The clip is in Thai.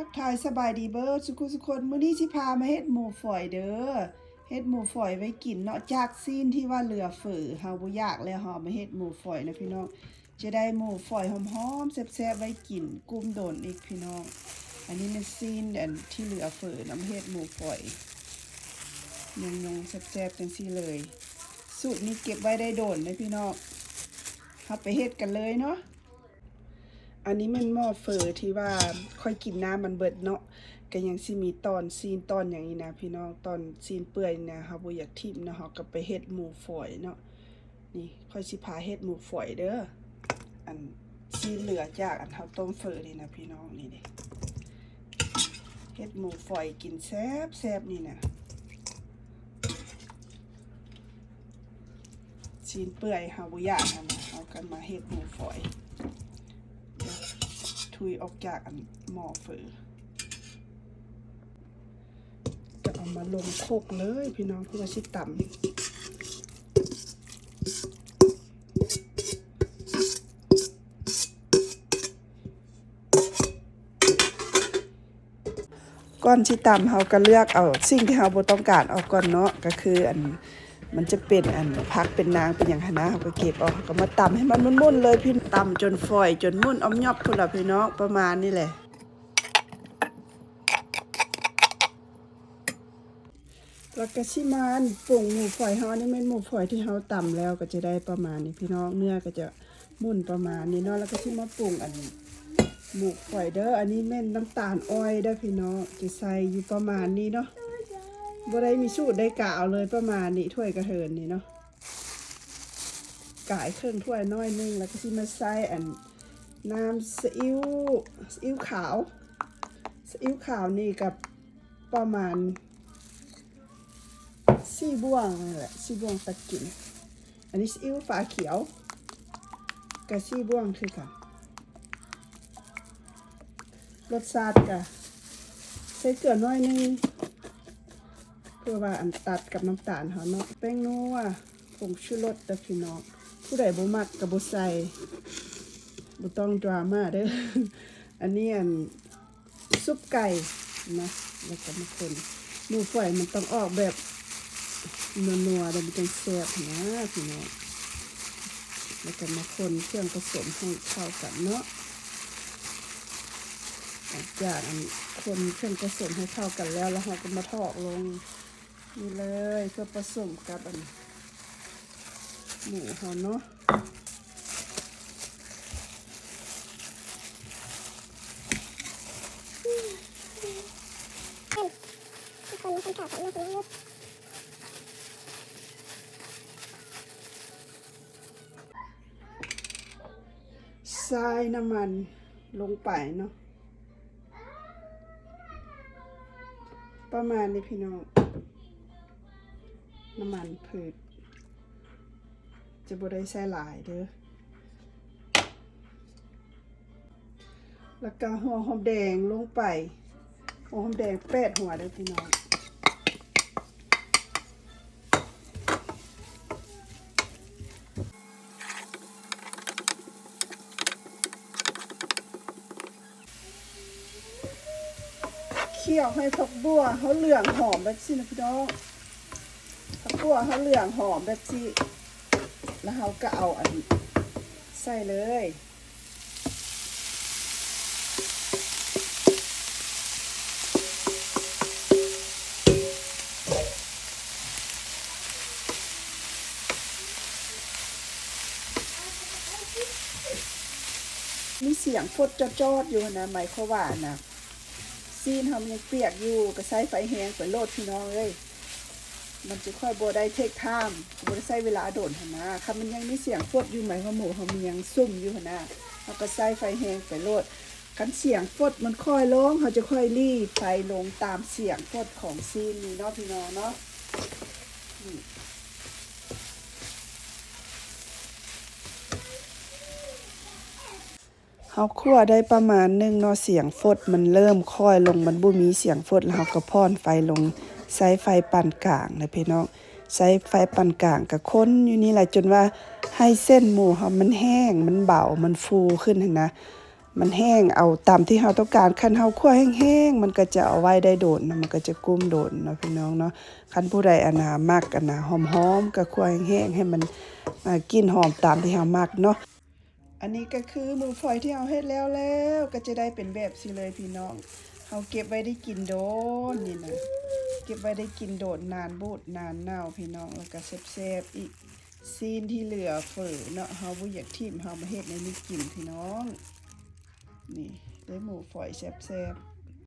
ทักทายสบายดีเบิร์ดสุขคนมื้อนี้สิพามาเฮ็ดหมูฝอยเด้อเฮ็ดหมูฝอยไว้กินเนาะจากซีนที่ว่าเหลือเฟือเฮาบ่อยากแล้วเฮามาเฮ็ดหมูฝอยนะพี่น้องจะได้หมูฝอยหอมๆแซ่บๆไว้กินกุ้มโดนอีกพี่น้องอันนี้เป็นซีนที่เหลือเฟือน้ำเฮ็ดหมูฝอยยงๆแซ่บๆจังซี่เลยสูตรนี้เก็บไว้ได้โดนนะพี่น้องเฮาไปเฮ็ดกันเลยเนาะอันนี้มันหม้อเฟอที่ว่าค่อยกินน้ำมันเบิดเนาะก็ยังสิมีตอนซีนตอนอย่างนี้นะพี่น้องตอนซีนเปื่อยนะเฮาบ่อยากทิ่มนะเฮาก็ไปเฮ็ดหมูฝอยเนาะนี่ค่อยสิพาเฮ็ดหมูฝอยเด้ออันซีนเหลือจากอันเฮาต้มเฟอนี่นะพี่น้องนี่เด้เฮ็ดหมูฝอยกินแซ่บๆนี่นะซีนเปื่อยเฮาบ่อยากนะเฮากันมาเฮ็ดหมูฝอยทุยออกจากอันหม้อเฟอจะเอามาลงโคกเลยพี่น้องเพื่อสิตำก่อนสิตำเฮาก็เลือกเอาสิ่งที่เฮาบ่ต้องการออกก่อนเนาะก็คืออันมันจะเป็นอันผักเป็นนางเป็นหยังหั่นนะเฮาก็เก็บออกก็มาตำให้มันมุนๆเลยพี่ตำจนฝอยจนมุนอ้อมยอบพุ่นล่ะพี่น้องประมาณนี้แหละแล้วก็สิมาปรุงหมูฝอยเฮานี่แม่นหมูฝอยที่เฮาตำแล้วก็จะได้ประมาณนี้พี่น้องเนื้อก็จะมุนประมาณนี้เนาะแล้วก็สิมาปรุงอันหมูฝอยเด้ออันนี้แม่นน้ำตาลอ้อยเด้อพี่น้องจะใส่อยู่ประมาณนี้เนาะบ่ได้มีสูตรได้กะเอาเลยประมาณนี้ถ้วยกระเทินนี่เนาะกะครึ่งถ้วยน้อยนึงแล้วก็สิมาใส่อันน้ำซีอิ๊วขาวนี่กับประมาณ4บ่วงนั่นแหละ4บ่วงตักกินอันนี้ซีอิ๊วฝาเขียวกับ4บ่วงคือกันรสชาติก็ใส่เกลือน้อยนึงเพื่อว่าอันตัดกับน้ำตาลเฮาเนาะแป้งนัวผงชูรสเด้อพี่น้องผู้ใดบ่มักก็บ่ใส่บ่ต้องดราม่าเด้ออันนี้อันซุปไก่นะแล้วก็มาคนหมูฝอยมันต้องออกแบบนัวๆแล้วมันจะแซ่บนะพี่น้องแล้วก็มาคนเครื่องผสมให้เข้ากันเนาะจากอันคนเครื่องผสมให้เข้ากันแล้วเราก็มาทอดลงนี่เลยเพื่อผสมกับอันหมูเขาเนาะใส่น้ำมันลงไปเนาะประมาณนี้พี่น้องน้ำมันพืชจะบ่ได้ใส่หลายเด้อแล้วก็หัวหอมแดงลงไปหัวหอมแดง8 หัวเด้อพี่น้องเคี่ยวให้ผักบัวเขาเหลืองหอมแบบนี้นะพี่น้องผักบัวเขาเหลืองหอมแบบนี้แล้วเขาก็เอาอันนี้ใส่เลยมีเสียงฟดจอดๆอยู่นะหมายความว่านะซีนทำยังเปียกอยู่ก็ใส่ไฟแห้งไปโลดพี่น้องเลยมันจะค่อยโบได้เทคไทม์โบได้ใช้เวลาโดนหนะค่ะมันยังมีเสียงฟดอยู่หมายความหมูเขามียังซุ่มอยู่นะเราก็ใส่ไฟแห้งไปโลดกันเสียงฟดมันค่อยลงเขาจะค่อยรีบไฟลงตามเสียงฟดของซีนนี่เนาะพี่น้องเนาะเขาคั่วได้ประมาณนึงเนาะเสียงฟดมันเริ่มค่อยลงมันบ่มีเสียงฟดแล้วเขาก็พ่นไฟลงใช้ไฟปานกลางนะพี่น้องใช้ไฟปานกลางก็คนอยู่นี่แหละจนว่าให้เส้นหมูเขามันแห้งมันเบามันฟูขึ้นนะ มันแห้งเอาตามที่เราต้องการคันเฮาคั่วแห้งๆมันก็จะเอาไว้ได้โดนนะมันก็จะกุ้มโดนเนาะพี่น้องเนาะคันผู้ใดมักหอมๆก็คั่วแห้งๆให้มันกลิ่นหอมตามที่เฮามักเนาะอันนี้ก็คือหมูฝอยที่เฮาเฮ็ดแล้วก็จะได้เป็นแบบสิเลยพี่น้องเฮาเก็บไว้ได้กินโดนนี่นะเก็บไว้ได้กินโดนนานบูดนานเน่าพี่น้องแล้วก็แซ่บๆอีกซีนที่เหลือเฝอเนาะเฮาบ่อยากทิ่มเฮามาเฮ็ดในนี้กินพี่น้องนี่ได้หมูฝอยแซ่บๆ